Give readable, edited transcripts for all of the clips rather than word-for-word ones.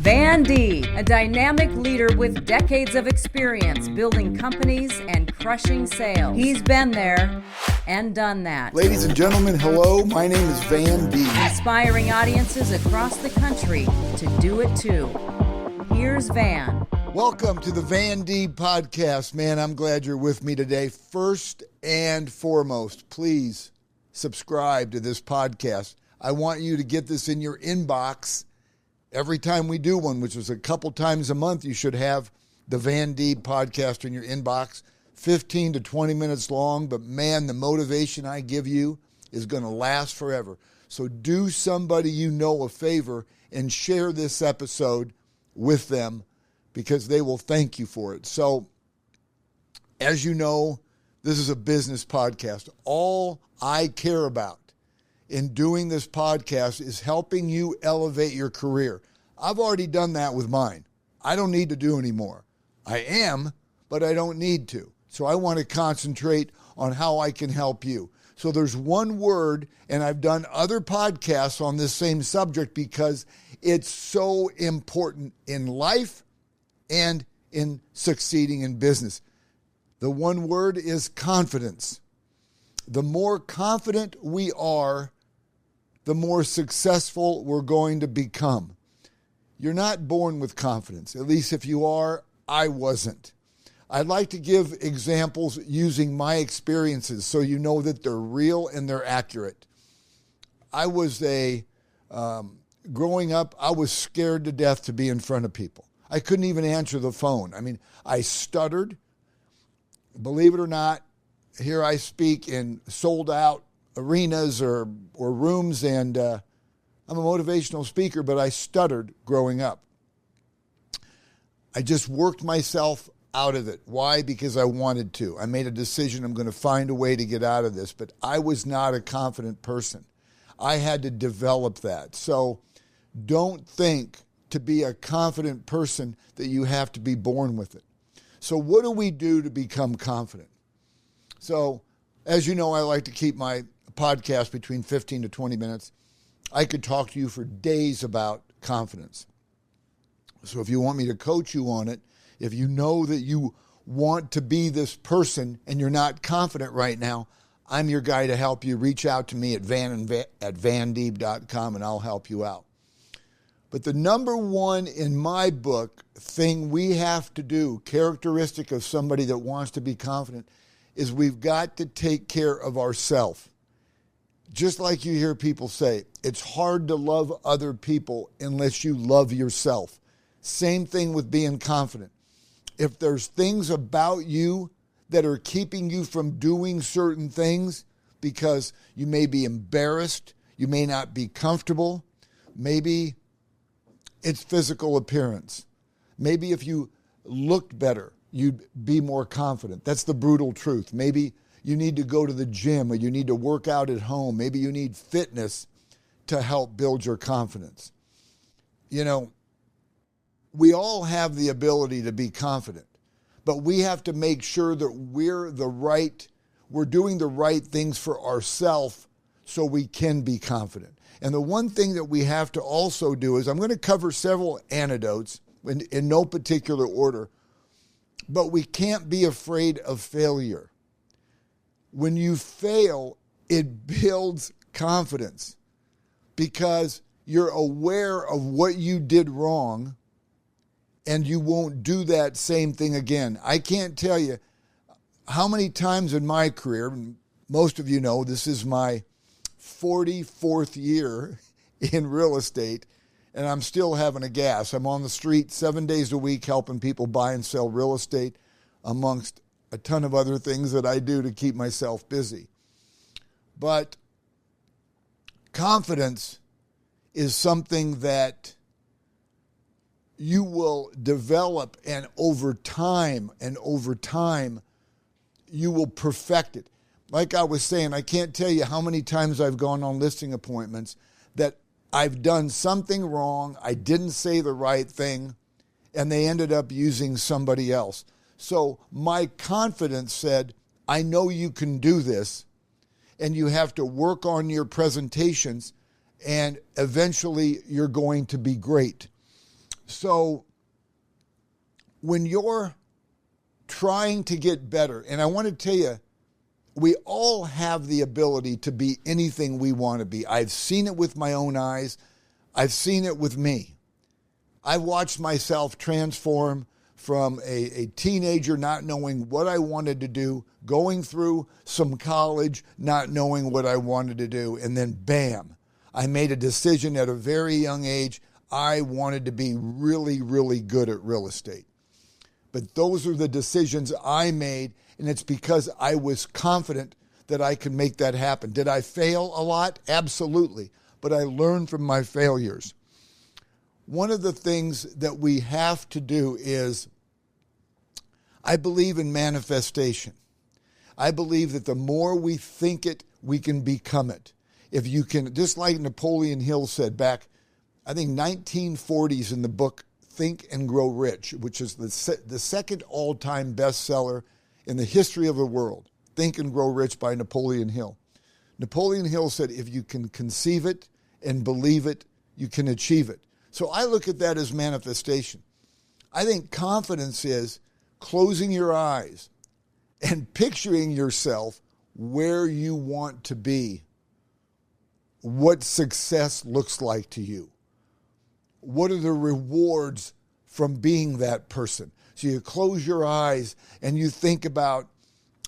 Van Deeb, a dynamic leader with decades of experience building companies and crushing sales. He's been there and done that. Ladies and gentlemen, hello. My name is Van Deeb. Inspiring audiences across the country to do it too. Here's Van. Welcome to the Van Deeb Podcast. Man, I'm glad you're with me today. First and foremost, please subscribe to this podcast. I want you to get this in your inbox every time we do one, which is a couple times a month. You should have the Van Deeb Podcast in your inbox, 15 to 20 minutes long. But man, the motivation I give you is going to last forever. So do somebody you know a favor and share this episode with them, because they will thank you for it. So, as you know, this is a business podcast. All I care about in doing this podcast is helping you elevate your career. I've already done that with mine. I don't need to do any more. I am, but I don't need to. So I want to concentrate on how I can help you. So there's one word, and I've done other podcasts on this same subject because it's so important in life and in succeeding in business. The one word is confidence. The more confident we are, the more successful we're going to become. You're not born with confidence. At least if you are, I wasn't. I'd like to give examples using my experiences so you know that they're real and they're accurate. I was growing up, I was scared to death to be in front of people. I couldn't even answer the phone. I mean, I stuttered. Believe it or not, here I speak in sold out arenas or rooms, and I'm a motivational speaker, but I stuttered growing up. I just worked myself out of it. Why? Because I wanted to. I made a decision, I'm going to find a way to get out of this, but I was not a confident person. I had to develop that. So don't think to be a confident person that you have to be born with it. So what do we do to become confident? So as you know, I like to keep my podcast between 15 to 20 minutes. I could talk to you for days about confidence. So if you want me to coach you on it, if you know that you want to be this person and you're not confident right now, I'm your guy to help you. Reach out to me at vandeeb.com and I'll help you out. But the number one in my book thing we have to do, characteristic of somebody that wants to be confident, is we've got to take care of ourselves. Just like you hear people say, it's hard to love other people unless you love yourself. Same thing with being confident. If there's things about you that are keeping you from doing certain things because you may be embarrassed, you may not be comfortable, maybe it's physical appearance. Maybe if you looked better, you'd be more confident. That's the brutal truth. Maybe you need to go to the gym, or you need to work out at home. Maybe you need fitness to help build your confidence. You know, we all have the ability to be confident, but we have to make sure that we're doing the right things for ourselves so we can be confident. And the one thing that we have to also do is, I'm going to cover several antidotes in no particular order, but we can't be afraid of failure. When you fail, it builds confidence because you're aware of what you did wrong and you won't do that same thing again. I can't tell you how many times in my career, and most of you know this is my 44th year in real estate, and I'm still having a gas. I'm on the street 7 days a week helping people buy and sell real estate, amongst a ton of other things that I do to keep myself busy. But confidence is something that you will develop, and over time, you will perfect it. Like I was saying, I can't tell you how many times I've gone on listing appointments that I've done something wrong, I didn't say the right thing, and they ended up using somebody else. So my confidence said, I know you can do this, and you have to work on your presentations, and eventually you're going to be great. So when you're trying to get better, and I want to tell you, we all have the ability to be anything we want to be. I've seen it with my own eyes. I've seen it with me. I watched myself transform from a teenager not knowing what I wanted to do, going through some college, not knowing what I wanted to do, and then bam, I made a decision at a very young age. I wanted to be really, really good at real estate. But those are the decisions I made, and it's because I was confident that I could make that happen. Did I fail a lot? Absolutely. But I learned from my failures. One of the things that we have to do is, I believe in manifestation. I believe that the more we think it, we can become it. If you can, just like Napoleon Hill said back, I think 1940s in the book Think and Grow Rich, which is the second all-time bestseller in the history of the world, Think and Grow Rich by Napoleon Hill. Napoleon Hill said, if you can conceive it and believe it, you can achieve it. So I look at that as manifestation. I think confidence is closing your eyes and picturing yourself where you want to be, what success looks like to you. What are the rewards from being that person? So you close your eyes and you think about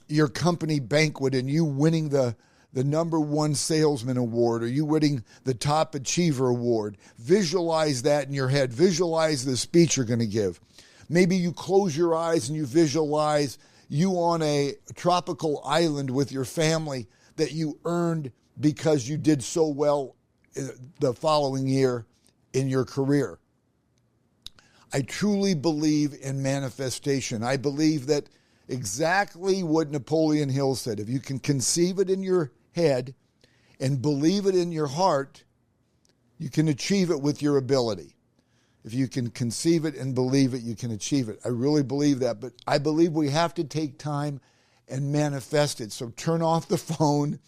your company banquet and you winning the number one salesman award, or you winning the top achiever award. Visualize that in your head. Visualize the speech you're going to give. Maybe you close your eyes and you visualize you on a tropical island with your family that you earned because you did so well the following year in your career. I truly believe in manifestation. I believe that exactly what Napoleon Hill said, if you can conceive it in your head and believe it in your heart, you can achieve it with your ability. If you can conceive it and believe it, you can achieve it. I really believe that, but I believe we have to take time and manifest it. So turn off the phone.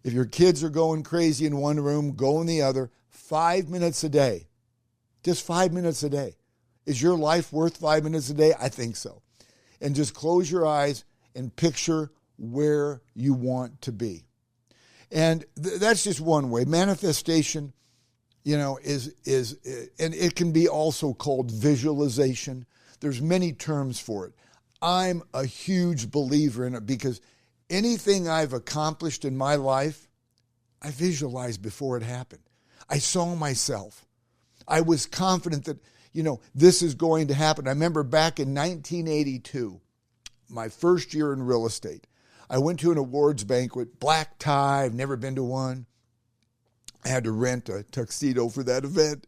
If your kids are going crazy in one room, go in the other. 5 minutes a day. Just 5 minutes a day. Is your life worth 5 minutes a day? I think so. And just close your eyes and picture where you want to be. And that's just one way. Manifestation, is and it can be also called visualization. There's many terms for it. I'm a huge believer in it because anything I've accomplished in my life, I visualized before it happened. I saw myself. I was confident that, this is going to happen. I remember back in 1982, my first year in real estate, I went to an awards banquet, black tie, I've never been to one. I had to rent a tuxedo for that event.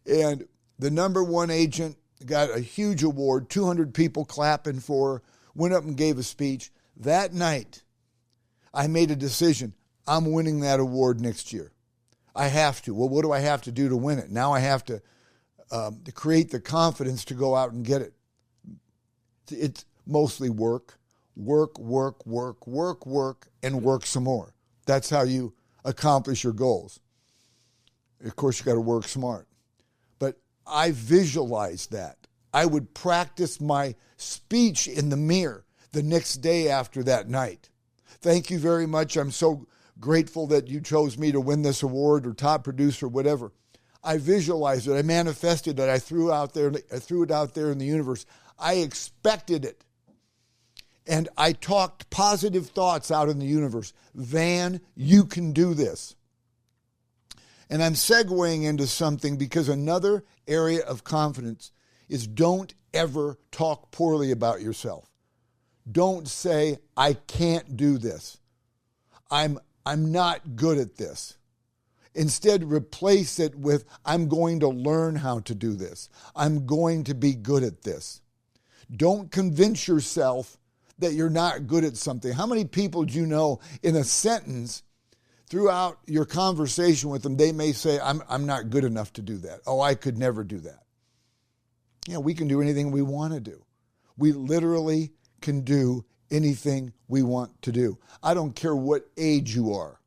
And the number one agent got a huge award, 200 people clapping for her, went up and gave a speech. That night, I made a decision. I'm winning that award next year. I have to. Well, what do I have to do to win it? Now I have to create the confidence to go out and get it. It's mostly work, and work some more. That's how you accomplish your goals. Of course, you got to work smart. But I visualized that. I would practice my speech in the mirror the next day after that night. Thank you very much. I'm so grateful that you chose me to win this award or top producer, whatever. I visualized it. I manifested it. I threw it out there in the universe. I expected it. And I talked positive thoughts out in the universe. Van, you can do this. And I'm segueing into something because another area of confidence is don't ever talk poorly about yourself. Don't say, I can't do this. I'm not good at this. Instead, replace it with, I'm going to learn how to do this. I'm going to be good at this. Don't convince yourself that you're not good at something. How many people do you know in a sentence throughout your conversation with them, they may say, I'm not good enough to do that. Oh, I could never do that. Yeah, we can do anything we want to do. We literally can do anything we want to do. I don't care what age you are.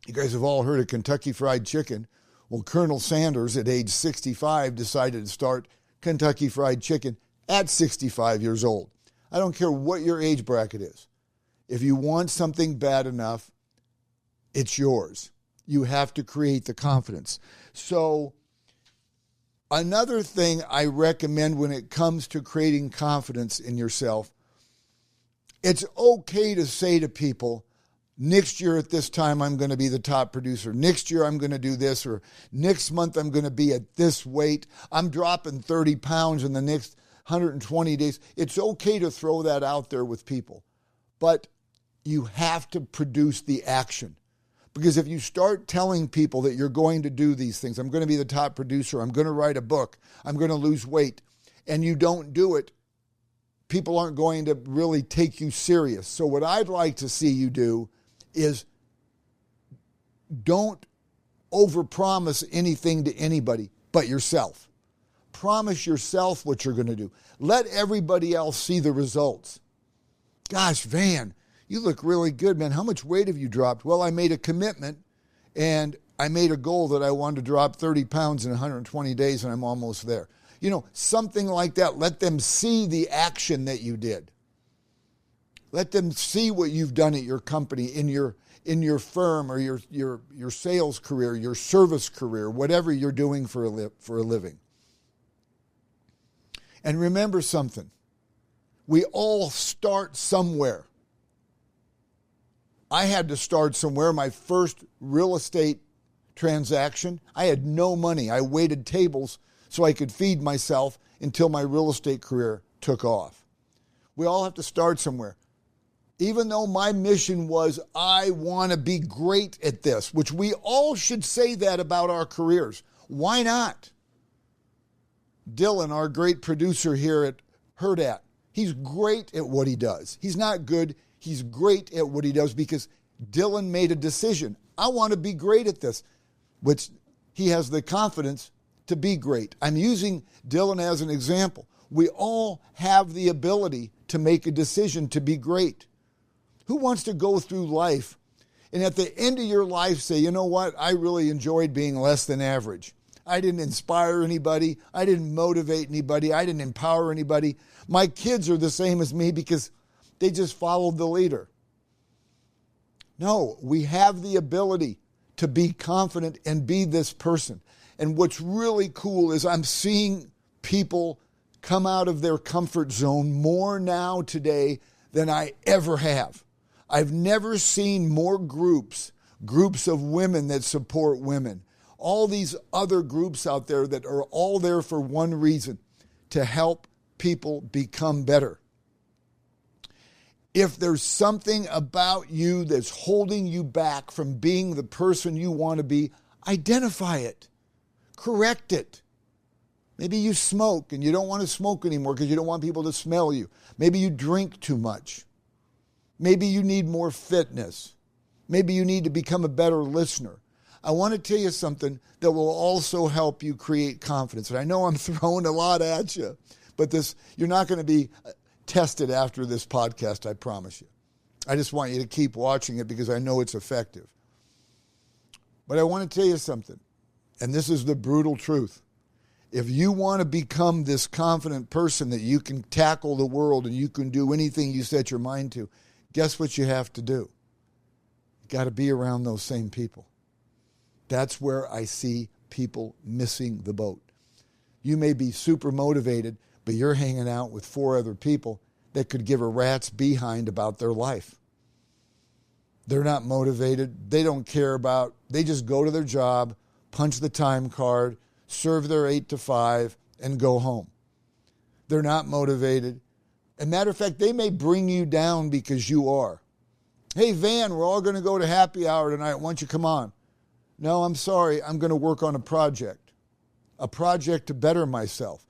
You guys have all heard of Kentucky Fried Chicken. Well, Colonel Sanders at age 65 decided to start Kentucky Fried Chicken at 65 years old. I don't care what your age bracket is. If you want something bad enough, it's yours. You have to create the confidence. So another thing I recommend when it comes to creating confidence in yourself, it's okay to say to people, next year at this time, I'm going to be the top producer. Next year, I'm going to do this. Or next month, I'm going to be at this weight. I'm dropping 30 pounds in the next 120 days. It's okay to throw that out there with people. But you have to produce the action. Because if you start telling people that you're going to do these things, I'm going to be the top producer, I'm going to write a book, I'm going to lose weight, and you don't do it, people aren't going to really take you serious. So what I'd like to see you do is don't overpromise anything to anybody but yourself. Promise yourself what you're going to do. Let everybody else see the results. Gosh, Van, you look really good, man. How much weight have you dropped? Well, I made a commitment and I made a goal that I wanted to drop 30 pounds in 120 days and I'm almost there. You know, something like that. Let them see the action that you did. Let them see what you've done at your company, in your firm or your sales career, your service career, whatever you're doing for a living. And remember something. We all start somewhere. I had to start somewhere. My first real estate transaction, I had no money. I waited tables so I could feed myself until my real estate career took off. We all have to start somewhere. Even though my mission was, I want to be great at this, which we all should say that about our careers. Why not? Dylan, our great producer here at Herdat, he's great at what he does. He's not good. He's great at what he does because Dylan made a decision. I want to be great at this, which he has the confidence to be great. I'm using Dylan as an example. We all have the ability to make a decision to be great. Who wants to go through life and at the end of your life say, you know what, I really enjoyed being less than average. I didn't inspire anybody. I didn't motivate anybody. I didn't empower anybody. My kids are the same as me because they just followed the leader. No, we have the ability to be confident and be this person. And what's really cool is I'm seeing people come out of their comfort zone more now today than I ever have. I've never seen more groups of women that support women. All these other groups out there that are all there for one reason, to help people become better. If there's something about you that's holding you back from being the person you want to be, identify it. Correct it. Maybe you smoke and you don't want to smoke anymore because you don't want people to smell you. Maybe you drink too much. Maybe you need more fitness. Maybe you need to become a better listener. I want to tell you something that will also help you create confidence. And I know I'm throwing a lot at you, but you're not going to be tested after this podcast, I promise you. I just want you to keep watching it because I know it's effective. But I want to tell you something, and this is the brutal truth. If you want to become this confident person that you can tackle the world and you can do anything you set your mind to, guess what you have to do? You got to be around those same people. That's where I see people missing the boat. You may be super motivated, but you're hanging out with 4 other people that could give a rat's behind about their life. They're not motivated. They don't care they just go to their job, punch the time card, serve their 8 to 5, and go home. They're not motivated. As a matter of fact, they may bring you down because you are. Hey, Van, we're all going to go to happy hour tonight. Why don't you come on? No, I'm sorry. I'm going to work on a project to better myself.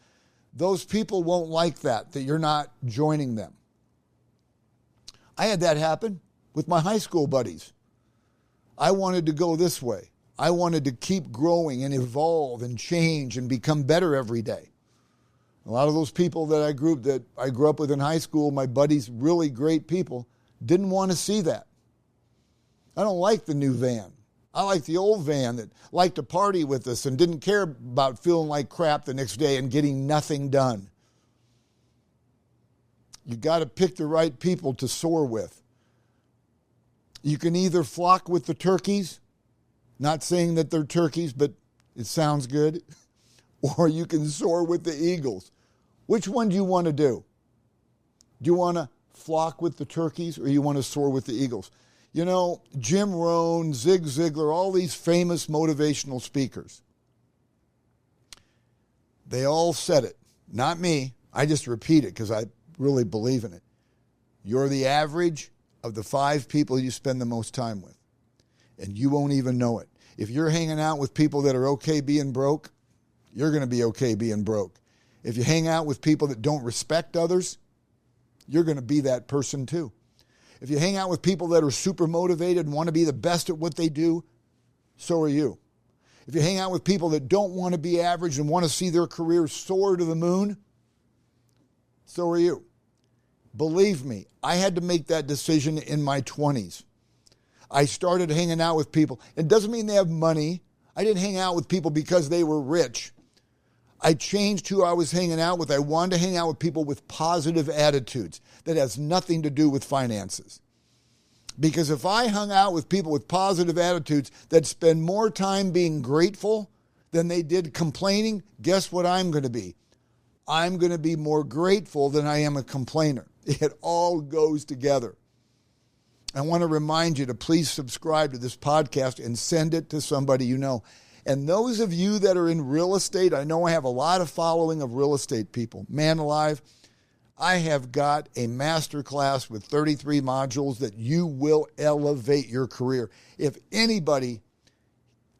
Those people won't like that you're not joining them. I had that happen with my high school buddies. I wanted to go this way. I wanted to keep growing and evolve and change and become better every day. A lot of those people that I grew up with in high school, my buddies, really great people, didn't want to see that. I don't like the new Van. I like the old Van that liked to party with us and didn't care about feeling like crap the next day and getting nothing done. You got to pick the right people to soar with. You can either flock with the turkeys, not saying that they're turkeys, but it sounds good, or you can soar with the eagles. Which one do you want to do? Do you want to flock with the turkeys or you want to soar with the eagles? You know, Jim Rohn, Zig Ziglar, all these famous motivational speakers, they all said it. Not me. I just repeat it because I really believe in it. You're the average of the 5 people you spend the most time with, and you won't even know it. If you're hanging out with people that are okay being broke, you're going to be okay being broke. If you hang out with people that don't respect others, you're going to be that person too. If you hang out with people that are super motivated and want to be the best at what they do, so are you. If you hang out with people that don't want to be average and want to see their careers soar to the moon, so are you. Believe me, I had to make that decision in my 20s. I started hanging out with people. It doesn't mean they have money. I didn't hang out with people because they were rich. I changed who I was hanging out with. I wanted to hang out with people with positive attitudes. That has nothing to do with finances. Because if I hung out with people with positive attitudes that spend more time being grateful than they did complaining, guess what I'm going to be? I'm going to be more grateful than I am a complainer. It all goes together. I want to remind you to please subscribe to this podcast and send it to somebody you know. And those of you that are in real estate, I know I have a lot of following of real estate people. Man alive, I have got a masterclass with 33 modules that you will elevate your career. If anybody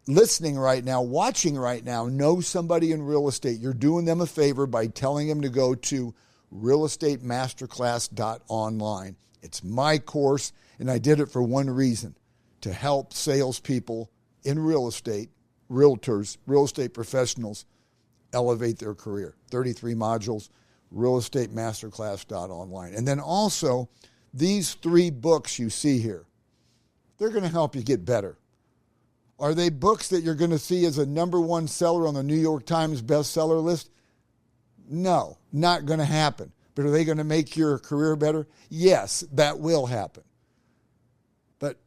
listening right now, watching right now, knows somebody in real estate, you're doing them a favor by telling them to go to realestatemasters.online. It's my course, and I did it for one reason, to help salespeople in real estate, realtors, real estate professionals, elevate their career. 33 modules, realestatemasters.online. And then also, these 3 books you see here, they're going to help you get better. Are they books that you're going to see as a #1 seller on the New York Times bestseller list? No, not going to happen. But are they going to make your career better? Yes, that will happen. But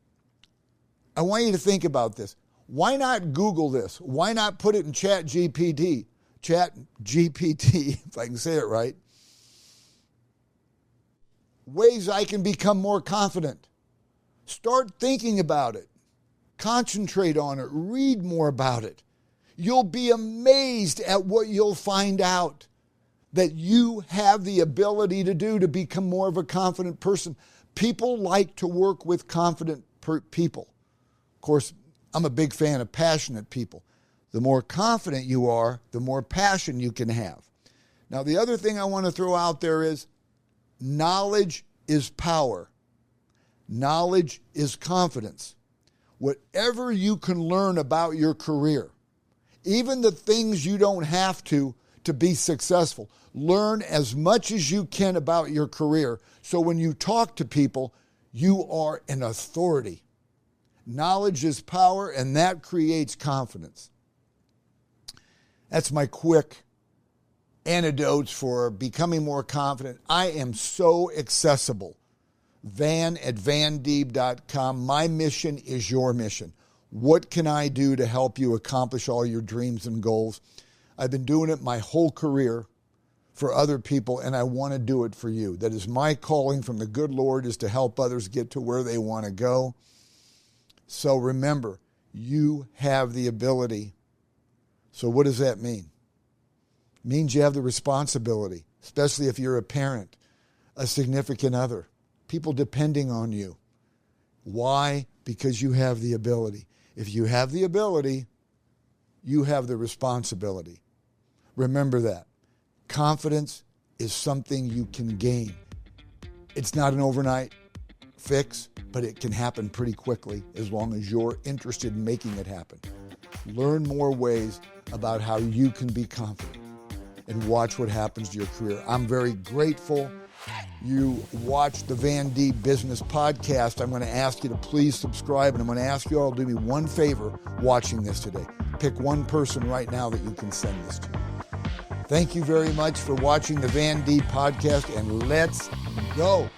I want you to think about this. Why not Google this? Why not put it in Chat GPT, if I can say it right? Ways I can become more confident. Start thinking about it. Concentrate on it. Read more about it. You'll be amazed at what you'll find out that you have the ability to do to become more of a confident person. People like to work with confident people. Of course, I'm a big fan of passionate people. The more confident you are, the more passion you can have. Now, the other thing I want to throw out there is knowledge is power. Knowledge is confidence. Whatever you can learn about your career, even the things you don't have to be successful, learn as much as you can about your career so when you talk to people, you are an authority. Knowledge is power, and that creates confidence. That's my quick antidotes for becoming more confident. I am so accessible. van@vandeeb.com. My mission is your mission. What can I do to help you accomplish all your dreams and goals? I've been doing it my whole career for other people, and I want to do it for you. That is my calling from the good Lord, is to help others get to where they want to go. So remember, you have the ability. So what does that mean? It means you have the responsibility, especially if you're a parent, a significant other, people depending on you. Why? Because you have the ability. If you have the ability, you have the responsibility. Remember that. Confidence is something you can gain. It's not an overnight fix, but it can happen pretty quickly as long as you're interested in making it happen. Learn more ways about how you can be confident and watch what happens to your career. I'm very grateful you watch the Van Deeb Business Podcast, I'm going to ask you to please subscribe, and I'm going to ask you all to do me one favor watching this today. Pick one person right now that you can send this to. Thank you very much for watching the Van Deeb Podcast, and let's go.